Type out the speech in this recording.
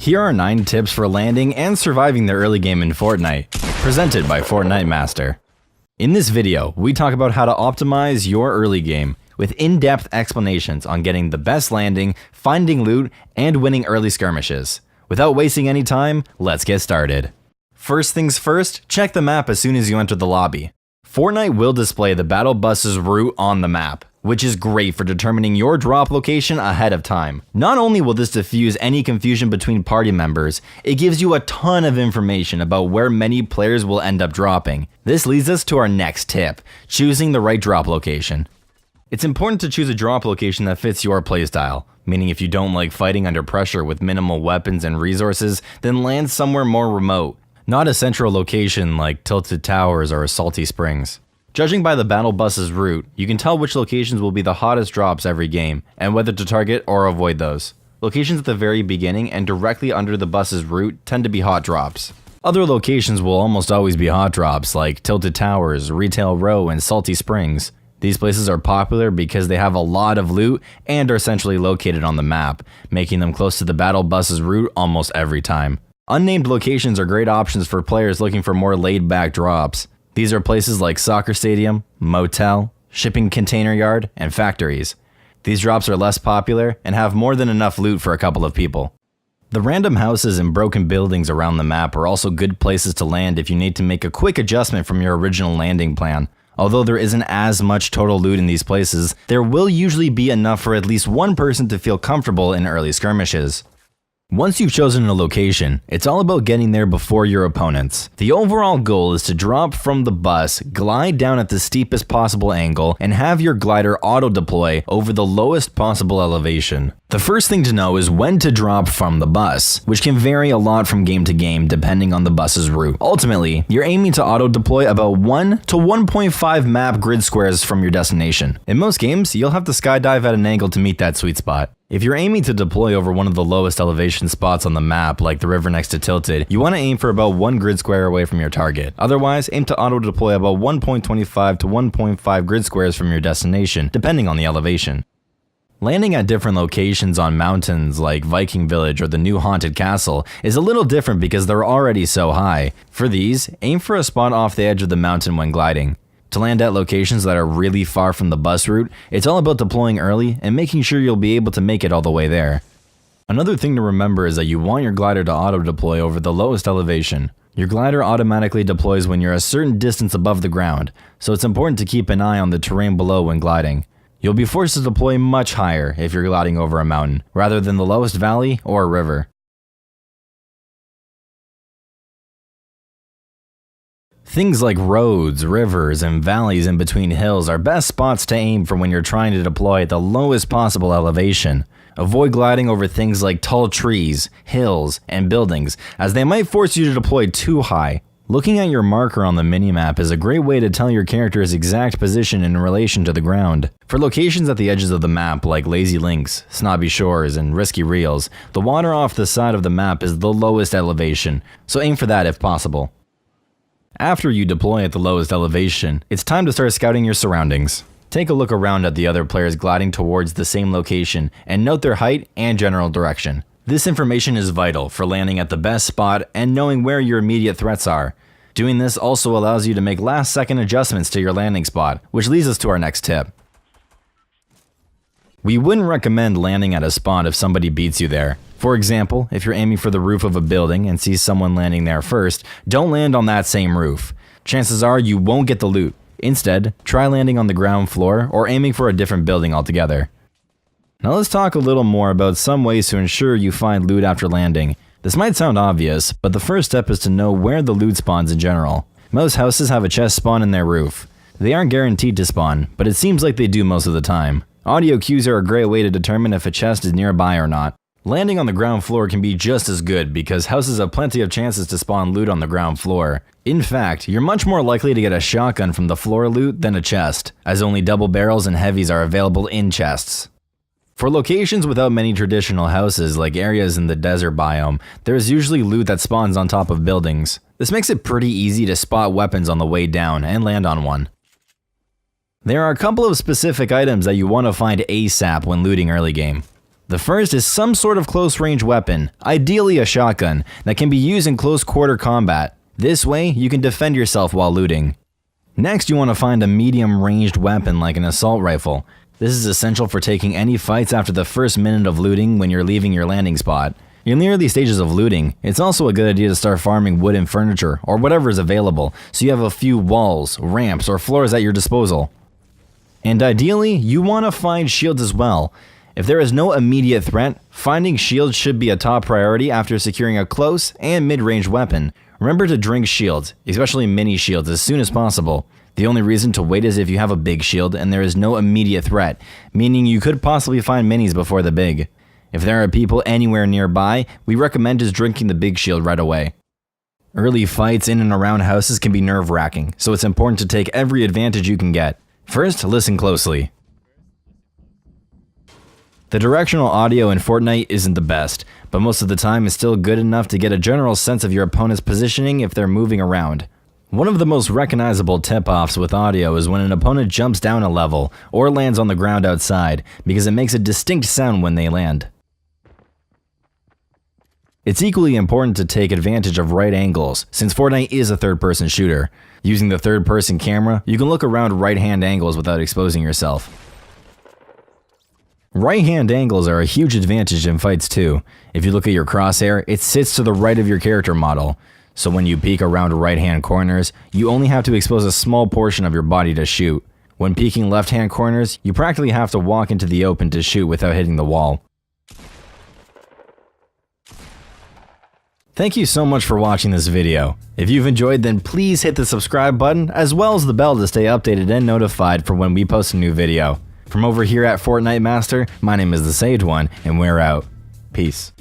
Here are 9 tips for landing and surviving the early game in Fortnite, presented by Fortnite Master. In this video, we talk about how to optimize your early game, with in-depth explanations on getting the best landing, finding loot, and winning early skirmishes. Without wasting any time, let's get started. First things first, check the map as soon as you enter the lobby. Fortnite will display the battle bus's route on the map, which is great for determining your drop location ahead of time. Not only will this diffuse any confusion between party members, it gives you a ton of information about where many players will end up dropping. This leads us to our next tip, choosing the right drop location. It's important to choose a drop location that fits your playstyle, meaning if you don't like fighting under pressure with minimal weapons and resources, then land somewhere more remote, not a central location like Tilted Towers or Salty Springs. Judging by the battle bus's route, you can tell which locations will be the hottest drops every game, and whether to target or avoid those. Locations at the very beginning and directly under the bus's route tend to be hot drops. Other locations will almost always be hot drops, like Tilted Towers, Retail Row, and Salty Springs. These places are popular because they have a lot of loot and are centrally located on the map, making them close to the battle bus's route almost every time. Unnamed locations are great options for players looking for more laid-back drops. These are places like soccer stadium, motel, shipping container yard, and factories. These drops are less popular and have more than enough loot for a couple of people. The random houses and broken buildings around the map are also good places to land if you need to make a quick adjustment from your original landing plan. Although there isn't as much total loot in these places, there will usually be enough for at least one person to feel comfortable in early skirmishes. Once you've chosen a location, it's all about getting there before your opponents. The overall goal is to drop from the bus, glide down at the steepest possible angle, and have your glider auto-deploy over the lowest possible elevation. The first thing to know is when to drop from the bus, which can vary a lot from game to game depending on the bus's route. Ultimately, you're aiming to auto-deploy about 1 to 1.5 map grid squares from your destination. In most games, you'll have to skydive at an angle to meet that sweet spot. If you're aiming to deploy over one of the lowest elevation spots on the map, like the river next to Tilted, you want to aim for about 1 grid square away from your target. Otherwise, aim to auto-deploy about 1.25 to 1.5 grid squares from your destination, depending on the elevation. Landing at different locations on mountains like Viking Village or the new haunted castle is a little different because they're already so high. For these, aim for a spot off the edge of the mountain when gliding. To land at locations that are really far from the bus route, it's all about deploying early and making sure you'll be able to make it all the way there. Another thing to remember is that you want your glider to auto-deploy over the lowest elevation. Your glider automatically deploys when you're a certain distance above the ground, so it's important to keep an eye on the terrain below when gliding. You'll be forced to deploy much higher if you're gliding over a mountain, rather than the lowest valley or a river. Things like roads, rivers, and valleys in between hills are best spots to aim for when you're trying to deploy at the lowest possible elevation. Avoid gliding over things like tall trees, hills, and buildings, as they might force you to deploy too high. Looking at your marker on the minimap is a great way to tell your character's exact position in relation to the ground. For locations at the edges of the map like Lazy Links, Snobby Shores, and Risky Reels, the water off the side of the map is the lowest elevation, so aim for that if possible. After you deploy at the lowest elevation, it's time to start scouting your surroundings. Take a look around at the other players gliding towards the same location and note their height and general direction. This information is vital for landing at the best spot and knowing where your immediate threats are. Doing this also allows you to make last-second adjustments to your landing spot, which leads us to our next tip. We wouldn't recommend landing at a spot if somebody beats you there. For example, if you're aiming for the roof of a building and see someone landing there first, don't land on that same roof. Chances are you won't get the loot. Instead, try landing on the ground floor or aiming for a different building altogether. Now let's talk a little more about some ways to ensure you find loot after landing. This might sound obvious, but the first step is to know where the loot spawns in general. Most houses have a chest spawn in their roof. They aren't guaranteed to spawn, but it seems like they do most of the time. Audio cues are a great way to determine if a chest is nearby or not. Landing on the ground floor can be just as good because houses have plenty of chances to spawn loot on the ground floor. In fact, you're much more likely to get a shotgun from the floor loot than a chest, as only double barrels and heavies are available in chests. For locations without many traditional houses, like areas in the desert biome, there's usually loot that spawns on top of buildings. This makes it pretty easy to spot weapons on the way down and land on one. There are a couple of specific items that you want to find ASAP when looting early game. The first is some sort of close-range weapon, ideally a shotgun, that can be used in close-quarter combat. This way, you can defend yourself while looting. Next, you want to find a medium-ranged weapon like an assault rifle. This is essential for taking any fights after the first minute of looting when you're leaving your landing spot. In the early stages of looting, it's also a good idea to start farming wood and furniture, or whatever is available, so you have a few walls, ramps, or floors at your disposal. And ideally, you want to find shields as well. If there is no immediate threat, finding shields should be a top priority after securing a close and mid-range weapon. Remember to drink shields, especially mini shields, as soon as possible. The only reason to wait is if you have a big shield and there is no immediate threat, meaning you could possibly find minis before the big. If there are people anywhere nearby, we recommend just drinking the big shield right away. Early fights in and around houses can be nerve-wracking, so it's important to take every advantage you can get. First, listen closely. The directional audio in Fortnite isn't the best, but most of the time it's still good enough to get a general sense of your opponent's positioning if they're moving around. One of the most recognizable tip-offs with audio is when an opponent jumps down a level or lands on the ground outside, because it makes a distinct sound when they land. It's equally important to take advantage of right angles, since Fortnite is a third-person shooter. Using the third-person camera, you can look around right-hand angles without exposing yourself. Right-hand angles are a huge advantage in fights too. If you look at your crosshair, it sits to the right of your character model. So when you peek around right-hand corners, you only have to expose a small portion of your body to shoot. When peeking left-hand corners, you practically have to walk into the open to shoot without hitting the wall. Thank you so much for watching this video. If you've enjoyed, then please hit the subscribe button as well as the bell to stay updated and notified for when we post a new video. From over here at Fortnite Master, my name is the Sage One, and we're out. Peace.